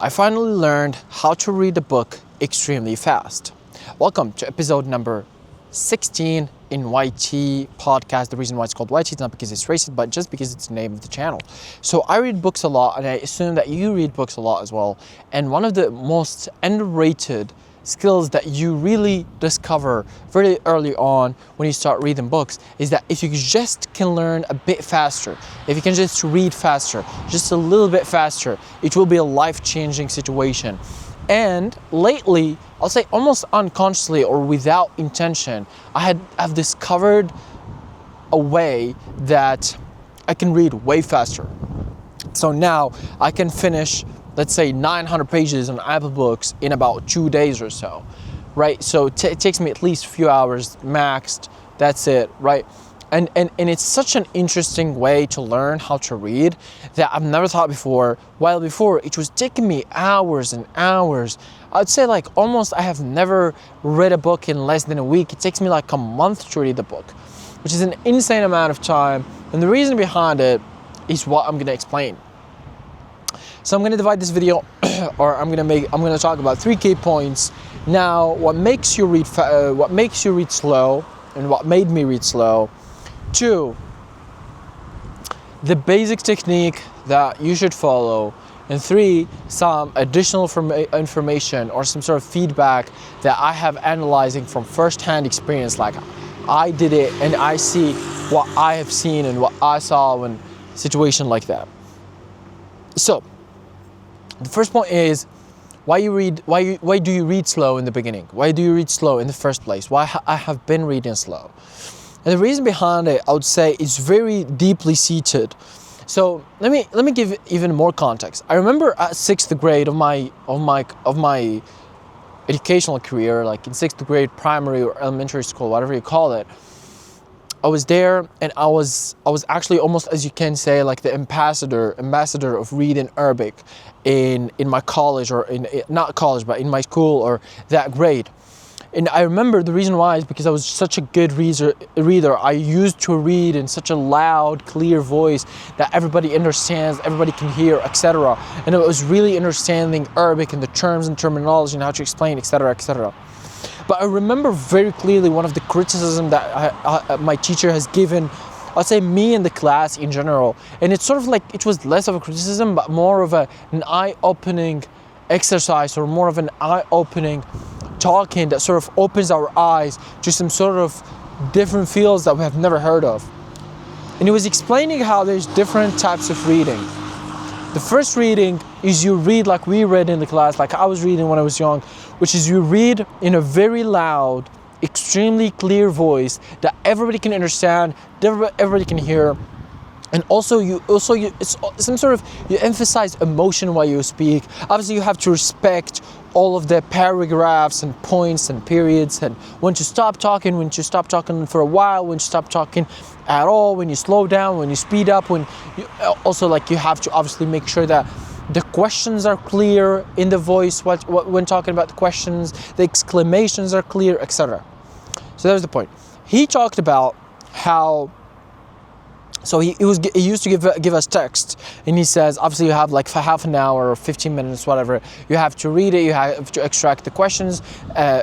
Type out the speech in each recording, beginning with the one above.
I finally learned how to read a book extremely fast. Welcome to episode number 16 in WhiTeeee podcast. The reason why it's called WhiTeeee is not because it's racist, but just because it's the name of the channel. So I read books a lot, and I assume that you read books a lot as well. And one of the most underrated skills that you really discover very early on when you start reading books is that if you just can learn a bit faster, if you can just read faster, just a little bit faster, it will be a life-changing situation. And lately, I'll say almost unconsciously or without intention, I've discovered a way that I can read way faster. So now I can finish, let's say, 900 pages on Apple Books in about 2 days or so, right? So it takes me at least a few hours maxed. That's it, right? And it's such an interesting way to learn how to read that I've never thought before. While before it was taking me hours and hours. I'd say like almost I have never read a book in less than a week. It takes me like a month to read the book, which is an insane amount of time. And the reason behind it is what I'm gonna explain. So I'm gonna divide this video, or I'm gonna talk about 3 key points. Now, what makes you read slow, and what made me read slow. 2, the basic technique that you should follow. And 3, some additional information or some sort of feedback that I have analyzing from first-hand experience. Like I did it and I see what I have seen and what I saw in a situation like that. So the first point is why do you read slow in the beginning? Why do you read slow in the first place? Why I have been reading slow? And the reason behind it, I would say, is very deeply seated. So let me give even more context. I remember at 6th grade of my educational career, like in 6th grade, primary or elementary school, whatever you call it, I was there, and I was actually almost, as you can say, like the ambassador of reading Arabic in my college, or not college, but in my school or that grade. And I remember the reason why is because I was such a good reader. I used to read in such a loud, clear voice that everybody understands, everybody can hear, etc. And it was really understanding Arabic and the terms and terminology and how to explain, etc., etc. But I remember very clearly one of the criticism that my teacher has given, I'll say me and the class in general. And it's sort of like, it was less of a criticism, but more of an eye-opening exercise, or more of an eye-opening talking that sort of opens our eyes to some sort of different fields that we have never heard of. And he was explaining how there's different types of reading. The first reading is you read like we read in the class, like I was reading when I was young, which is you read in a very loud, extremely clear voice that everybody can understand, everybody can hear. And also it's some sort of, you emphasize emotion while you speak. Obviously you have to respect all of the paragraphs and points and periods, and when to stop talking, when to stop talking for a while, when to stop talking at all, when you slow down, when you speed up, when you also, like, you have to obviously make sure that the questions are clear in the voice when talking about the questions, the exclamations are clear, etc. So that was the point. He talked about how, so he used to give us text, and he says obviously you have like for half an hour or 15 minutes, whatever. You have to read it, you have to extract the questions,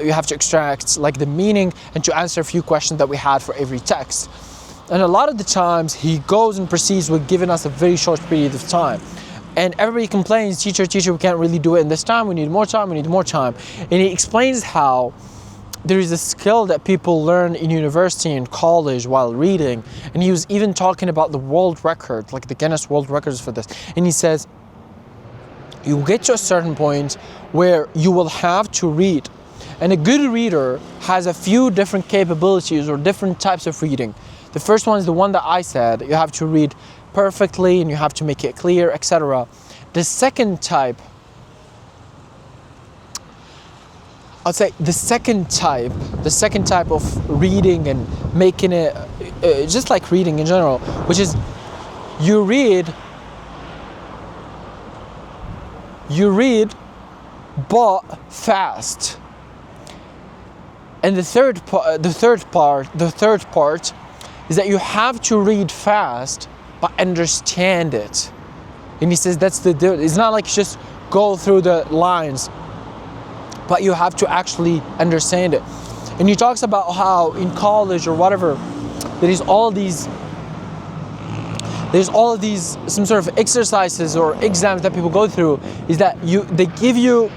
you have to extract like the meaning, and to answer a few questions that we had for every text. And a lot of the times he goes and proceeds with giving us a very short period of time. And everybody complains, teacher, we can't really do it in this time, we need more time. And he explains how there is a skill that people learn in university and college while reading. And he was even talking about the world record, like the Guinness World Records for this. And he says, you get to a certain point where you will have to read. And a good reader has a few different capabilities or different types of reading. The first one is the one that I said, you have to read perfectly and you have to make it clear, etc. The second type, I'd say the second type of reading and making it just like reading in general, which is you read but fast. And the third part is that you have to read fast but understand it. And he says that's the difference. It's not like just go through the lines, but you have to actually understand it. And he talks about how in college or whatever, there's all of these some sort of exercises or exams that people go through, is that they give you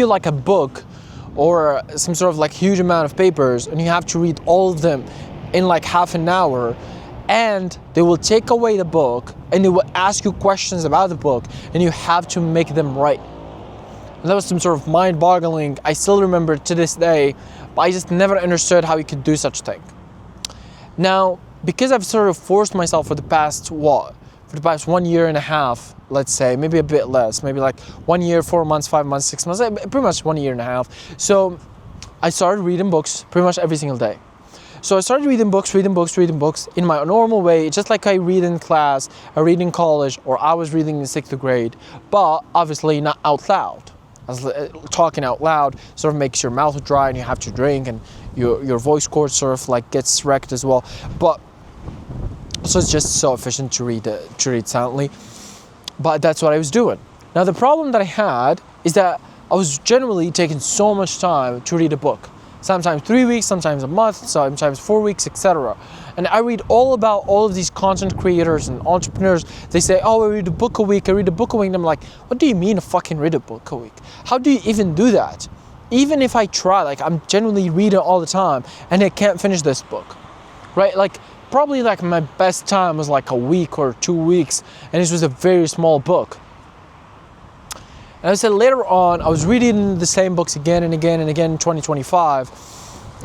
like a book or some sort of like huge amount of papers, and you have to read all of them in like half an hour, and they will take away the book and they will ask you questions about the book, and you have to make them right. And that was some sort of mind-boggling. I still remember to this day, but I just never understood how you could do such a thing. Now, because I've sort of forced myself for the past 1 year and a half, let's say, maybe a bit less, maybe like 1 year, 4 months, 5 months, 6 months, pretty much 1 year and a half. So I started reading books pretty much every single day. So I started reading books in my normal way, just like I read in class, I read in college, or I was reading in 6th grade, but obviously not out loud. Talking out loud sort of makes your mouth dry and you have to drink, and your voice cords sort of like gets wrecked as well. But so it's just so efficient to read silently. But that's what I was doing. Now the problem that I had is that I was generally taking so much time to read a book. Sometimes 3 weeks, sometimes a month, sometimes 4 weeks, etc. And I read all about all of these content creators and entrepreneurs. They say, oh, I read a book a week, And I'm like, what do you mean fucking read a book a week? How do you even do that? Even if I try, like I'm genuinely reading all the time and I can't finish this book, right? Like probably like my best time was like a week or 2 weeks, and this was a very small book. And I said later on, I was reading the same books again and again and again in 2025.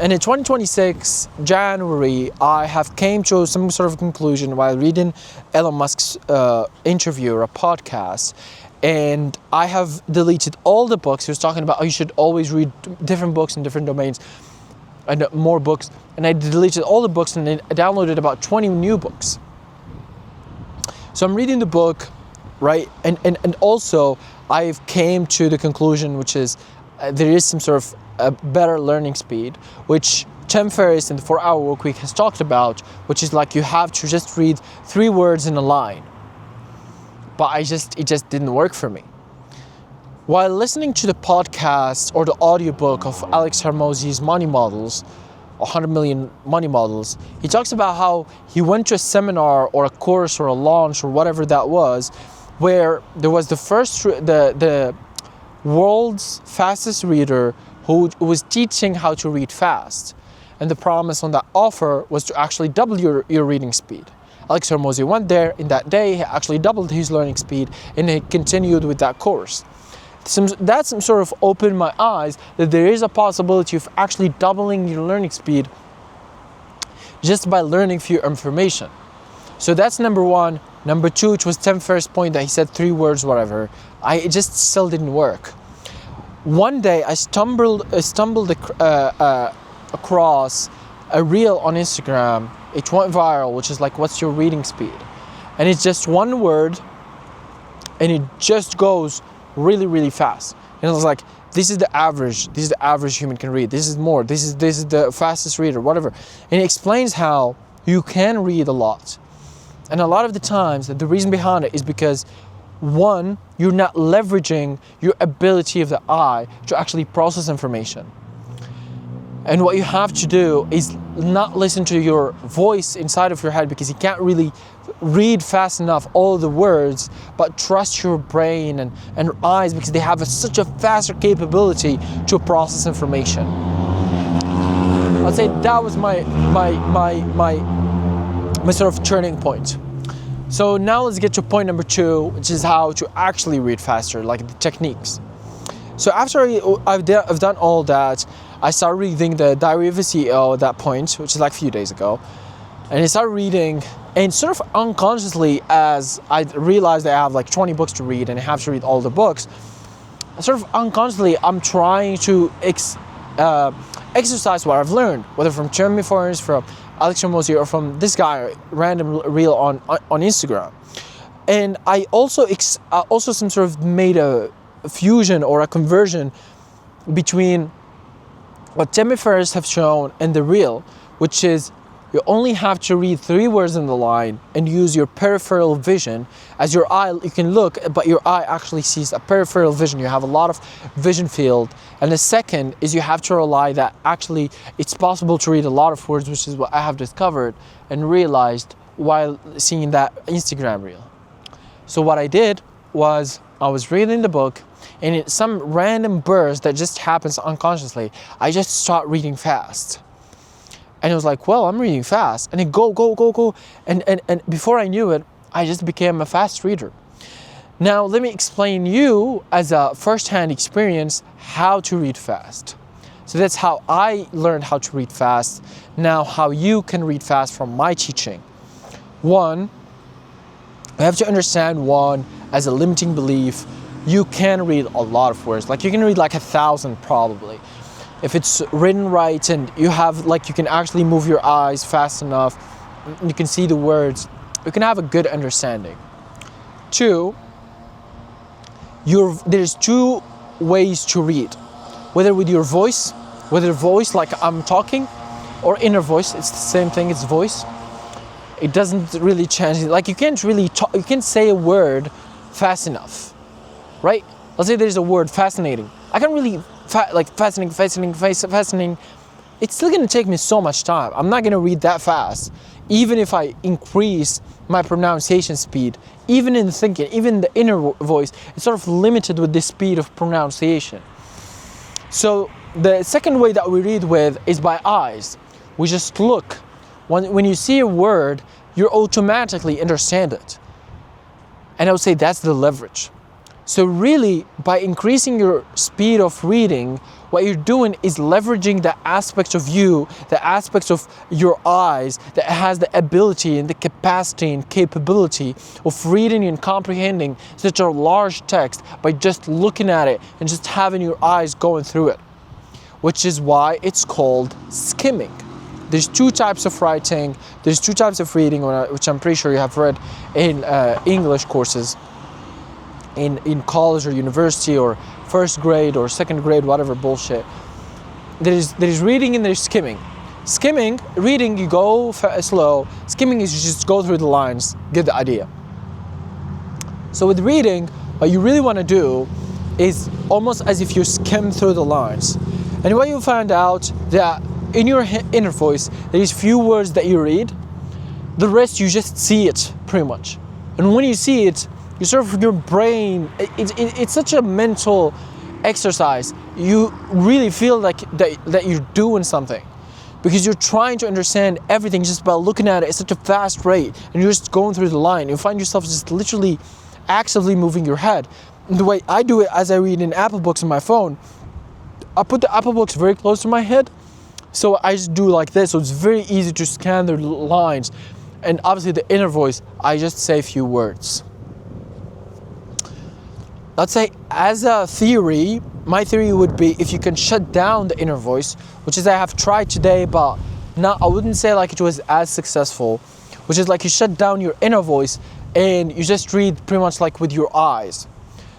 And in 2026, January, I have came to some sort of conclusion while reading Elon Musk's interview or a podcast. And I have deleted all the books. He was talking about how you should always read different books in different domains and more books. And I deleted all the books and I downloaded about 20 new books. So I'm reading the book, right? And also I've came to the conclusion, which is there is some sort of a better learning speed, which Tim Ferriss in the 4-Hour Workweek has talked about, which is like you have to just read 3 words in a line. But it just didn't work for me. While listening to the podcast or the audiobook of Alex Hormozi's Money Models, 100 Million Money Models, he talks about how he went to a seminar or a course or a launch or whatever that was, where there was the world's fastest reader who was teaching how to read fast. And the promise on that offer was to actually double your reading speed. Alex Hormozi went there in that day, he actually doubled his learning speed, and he continued with that course. That sort of opened my eyes that there is a possibility of actually doubling your learning speed just by learning few information. So that's number one. Number two, which was Tim Ferriss' point that he said 3 words, whatever. It just still didn't work. One day I stumbled across a reel on Instagram. It went viral, which is like, what's your reading speed? And it's just 1 word, and it just goes really, really fast. And it was like, this is the average human can read. This is more. This is the fastest reader, whatever. And it explains how you can read a lot. And a lot of the times, the reason behind it is because, one, you're not leveraging your ability of the eye to actually process information. And what you have to do is not listen to your voice inside of your head, because you can't really read fast enough all the words, but trust your brain and your eyes, because they have such a faster capability to process information. I'd say that was my sort of turning point. So now let's get to point number 2, which is how to actually read faster, like the techniques. So after I've done all that, I started reading the Diary of a CEO at that point, which is like a few days ago. And I started reading, and sort of unconsciously, as I realized that I have like 20 books to read and I have to read all the books, sort of unconsciously, I'm trying to exercise what I've learned, whether from Tim Ferriss, from Alex Hormozi, or from this guy, random reel on Instagram. And I also some sort of made a fusion or a conversion between what Tim Ferriss have shown and the reel, which is You only have to read 3 words in the line and use your peripheral vision. As your eye, you can look, but your eye actually sees a peripheral vision. You have a lot of vision field. And the second is you have to rely that actually it's possible to read a lot of words, which is what I have discovered and realized while seeing that Instagram reel. So what I did was I was reading the book, and in some random burst that just happens unconsciously, I just start reading fast. And it was like, well, I'm reading fast. And it go. And before I knew it, I just became a fast reader. Now, let me explain you as a first-hand experience how to read fast. So that's how I learned how to read fast. Now, how you can read fast from my teaching. One, you have to understand as a limiting belief, you can read a lot of words. Like you can read like 1,000 probably. If it's written right and you can actually move your eyes fast enough, you can see the words, you can have a good understanding. Two, there's 2 ways to read. Whether with your voice, like I'm talking, or inner voice, it's the same thing, it's voice. It doesn't really change. Like you can't really talk, you can't say a word fast enough, right? Let's say there's a word, fascinating. I can't really, fascinating. It's still gonna take me so much time. I'm not gonna read that fast. Even if I increase my pronunciation speed, even in thinking, even the inner voice, it's sort of limited with the speed of pronunciation. So the second way that we read with is by eyes. We just look. When you see a word, you automatically understand it. And I would say that's the leverage. So really, by increasing your speed of reading, what you're doing is leveraging the aspects of you, the aspects of your eyes that has the ability and the capacity and capability of reading and comprehending such a large text by just looking at it and just having your eyes going through it, which is why it's called skimming. There's 2 types of writing, there's 2 types of reading, which I'm pretty sure you have read in English courses. In college or university or first grade or second grade, whatever bullshit. There's reading and there's skimming. Skimming, reading, you go slow. Skimming is you just go through the lines, get the idea. So with reading, what you really want to do is almost as if you skim through the lines. And what you find out that in your inner voice, there is few words that you read. The rest you just see it pretty much. And when you see it, you sort of, your brain, it's such a mental exercise. You really feel like that you're doing something because you're trying to understand everything just by looking at it at such a fast rate, and you're just going through the line. You find yourself just literally actively moving your head. And the way I do it as I read in Apple Books on my phone, I put the Apple Books very close to my head, so I just do like this. So it's very easy to scan the lines, and obviously the inner voice, I just say a few words. Let's say as a theory, my theory would be if you can shut down the inner voice, which is I have tried today, but I wouldn't say like it was as successful, which is like you shut down your inner voice and you just read pretty much like with your eyes.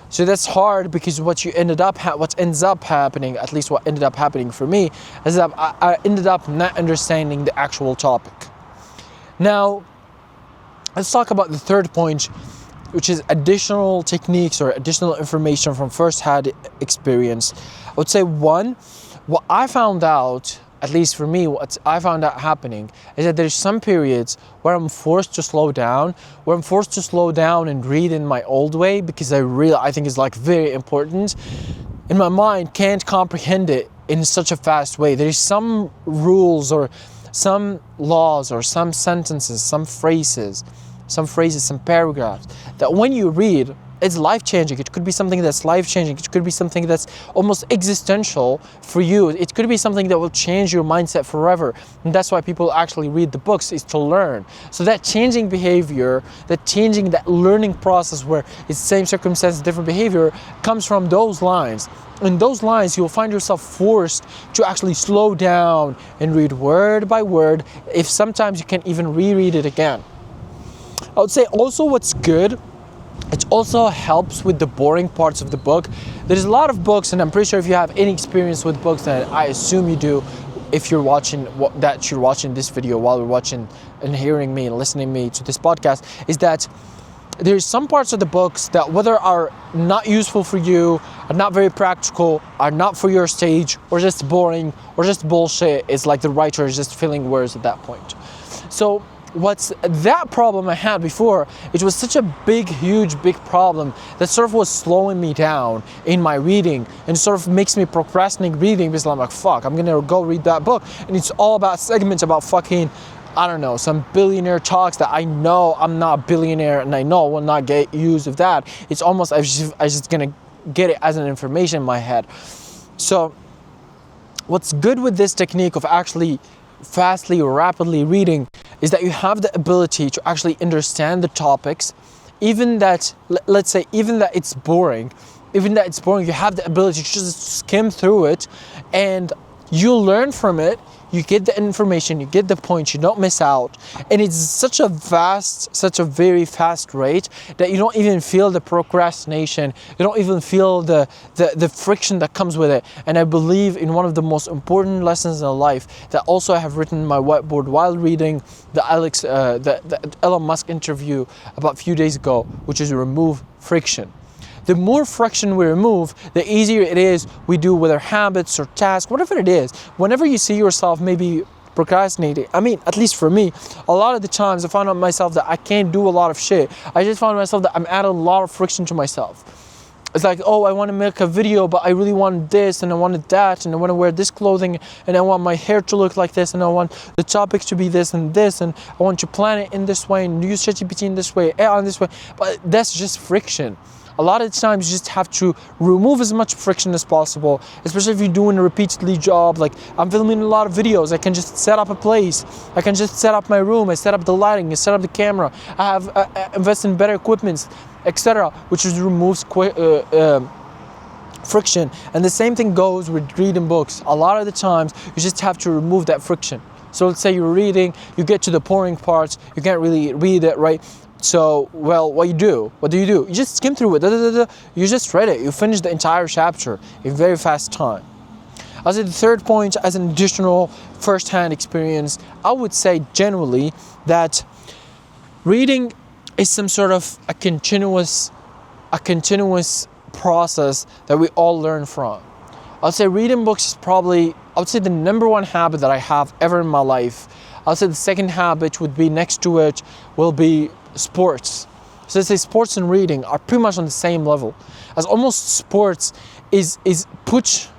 So that's hard because what ends up happening, at least what ended up happening for me, is that I ended up not understanding the actual topic. Now, let's talk about the third point, which is additional techniques or additional information from first-hand experience. I would say one, what I found out, at least for me, what I found out happening is that there's some periods where I'm forced to slow down, and read in my old way because I think it's like very important. And my mind can't comprehend it in such a fast way. There's some rules or some laws or some sentences, some phrases, some paragraphs that when you read, it's life-changing. It could be something that's life-changing. It could be something that's almost existential for you. It could be something that will change your mindset forever. And that's why people actually read the books, is to learn. So that changing behavior, that learning process where it's same circumstance, different behavior, comes from those lines. In those lines, you'll find yourself forced to actually slow down and read word by word, if sometimes you can even reread it again. I would say also what's good, it also helps with the boring parts of the book. There's a lot of books, and I'm pretty sure if you have any experience with books, and I assume you do, if you're watching that you're watching this video while you're watching and hearing me and listening me to this podcast, is that there's some parts of the books that whether are not useful for you, are not very practical, are not for your stage, or just boring, or just bullshit. It's like the writer is just filling words at that point. So what's that problem I had before, it was such a big problem that sort of was slowing me down in my reading and sort of makes me procrastinate reading, because I'm like, fuck, I'm gonna go read that book, and it's all about segments about fucking, I don't know, some billionaire talks that I know I'm not a billionaire and I know I will not get use of that. It's almost, I just gonna get it as an information in my head. So what's good with this technique of actually fastly or rapidly reading is that you have the ability to actually understand the topics, even that, let's say, even that it's boring, you have the ability to just skim through it and you learn from it. You get the information, you get the points, you don't miss out. And it's such a very fast rate that you don't even feel the procrastination, you don't even feel the friction that comes with it. And I believe in one of the most important lessons in life that also I have written in my whiteboard while reading the Elon Musk interview about a few days ago, which is remove friction. The more friction we remove, the easier it is we do with our habits or tasks, whatever it is. Whenever you see yourself maybe procrastinating, I mean, at least for me, a lot of the times I find out myself that I can't do a lot of shit. I just find myself that I'm adding a lot of friction to myself. It's like, oh, I want to make a video, but I really want this and I wanted that and I want to wear this clothing and I want my hair to look like this and I want the topics to be this and I want to plan it in this way and use ChatGPT in this way, AI in this way. But that's just friction. A lot of the times you just have to remove as much friction as possible, especially if you're doing a repeatedly job. Like I'm filming a lot of videos, I can just set up a place, I can just set up my room, I set up the lighting, I set up the camera, I have invest in better equipment, etc., which just removes friction. And the same thing goes with reading books. A lot of the times you just have to remove that friction. So let's say you're reading, you get to the boring parts, you can't really read it, right? So, well, what do you do? You just skim through it, you just read it, you finish the entire chapter in very fast time. As the third point, as an additional first-hand experience, I would say generally that reading is some sort of a continuous process that we all learn from. I'd say reading books is probably, I would say the number one habit that I have ever in my life. I'd say the second habit would be next to it will be sports. So let's say sports and reading are pretty much on the same level, as almost sports it puts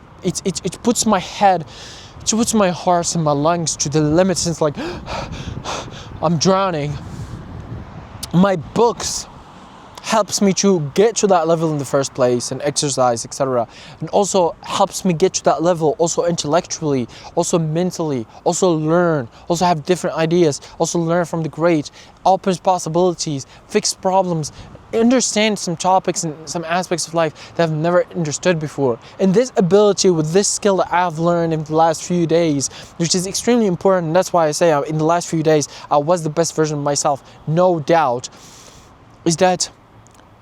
my head, it puts my heart and my lungs to the limits. It's like I'm drowning. My books helps me to get to that level in the first place and exercise, etc. And also helps me get to that level also intellectually, also mentally, also learn, also have different ideas, also learn from the great, opens possibilities, fix problems, understand some topics and some aspects of life that I've never understood before. And this ability with this skill that I've learned in the last few days, which is extremely important, and that's why I say in the last few days I was the best version of myself, no doubt, is that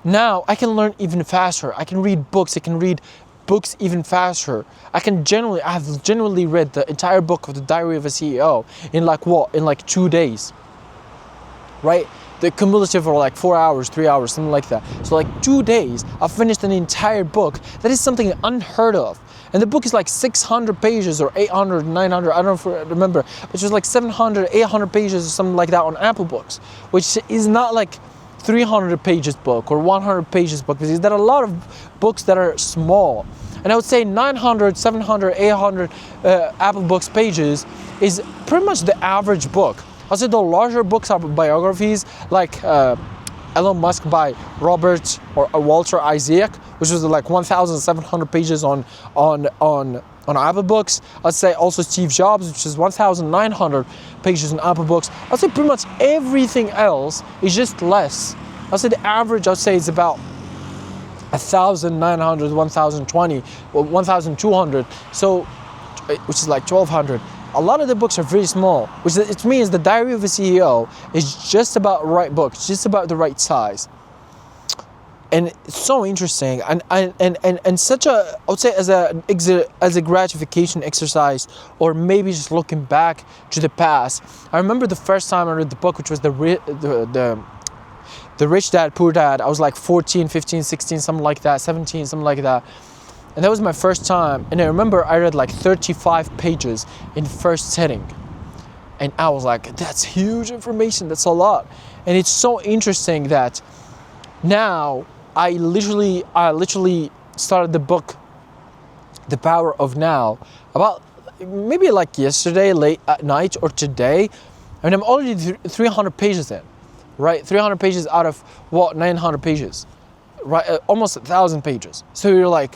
now I can learn even faster. I can read books. I can read books even faster. I have genuinely read the entire book of The Diary of a CEO in like 2 days, right? The cumulative are like 4 hours, 3 hours, something like that. So like 2 days, I've finished an entire book. That is something unheard of. And the book is like 600 pages or 800, 900, I don't remember, but it was like 700, 800 pages or something like that on Apple Books, which is not like 300 pages book or 100 pages book, because there are a lot of books that are small. And I would say 900, 700, 800 Apple Books pages is pretty much the average book. I'd say the larger books are biographies like Elon Musk by Robert or Walter Isaac, which was like 1,700 pages on Apple Books. I'd say also Steve Jobs, which is 1,900 pages on Apple Books. I'd say pretty much everything else is just less. I'd say the average, I'd say, is about 1,900, 1,020, or 1,200. So, which is like 1,200. A lot of the books are very small, which it means The Diary of a CEO is just about the right book, just about the right size. and it's so interesting, and such a, I would say, as a gratification exercise, or maybe just looking back to the past. I remember the first time I read the book, which was the Rich Dad Poor Dad. I was like 14, 15, 16, something like that, 17, something like that. And that was my first time. And I remember I read like 35 pages in the first sitting. And I was like, that's huge information, that's a lot. And it's so interesting that now I literally started the book, The Power of Now, about maybe like yesterday, late at night, or today. And I'm already 300 pages in, right? 300 pages out of what, 900 pages, right? Almost 1,000 pages. So you're like,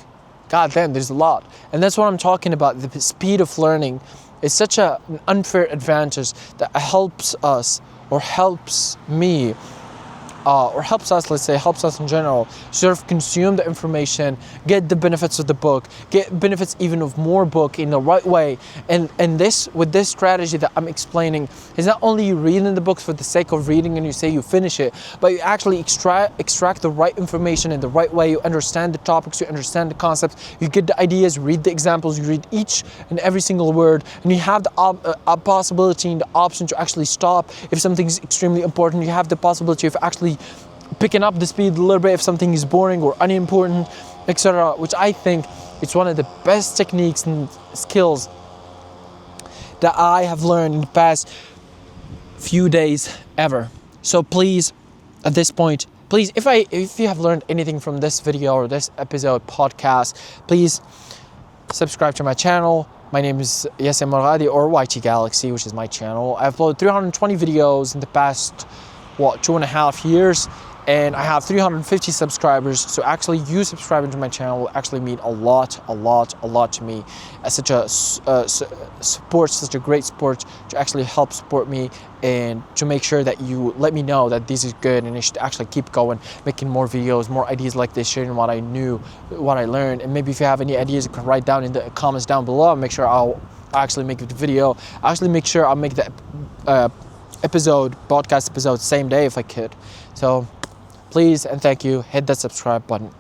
God damn, there's a lot. And that's what I'm talking about. The speed of learning is such an unfair advantage that helps us, or helps me, or helps us, let's say, helps us in general, sort of consume the information, get the benefits of the book, get benefits even of more book in the right way. And this, with this strategy that I'm explaining, is not only you reading the books for the sake of reading and you say you finish it, but you actually extract the right information in the right way. You understand the topics, you understand the concepts, you get the ideas, read the examples, you read each and every single word, and you have the possibility and the option to actually stop if something's extremely important. You have the possibility of actually picking up the speed a little bit if something is boring or unimportant, etc., which I think it's one of the best techniques and skills that I have learned in the past few days ever. So please, at this point, please, if you have learned anything from this video or this episode podcast, please subscribe to my channel. My name is Yasser Moradi, or WhiTeeee Galaxy, which is my channel. I've uploaded 320 videos in the past 2.5 years, and I have 350 subscribers. So actually, you subscribing to my channel will actually mean a lot to me, as such a support, such a great support to actually help support me, and to make sure that you let me know that this is good and I should actually keep going, making more videos, more ideas like this, sharing what I knew, what I learned. And maybe if you have any ideas, you can write down in the comments down below. Make sure I'll actually make the video. Actually make sure I'll make the podcast episode same day if I could. So please and thank you, hit that subscribe button.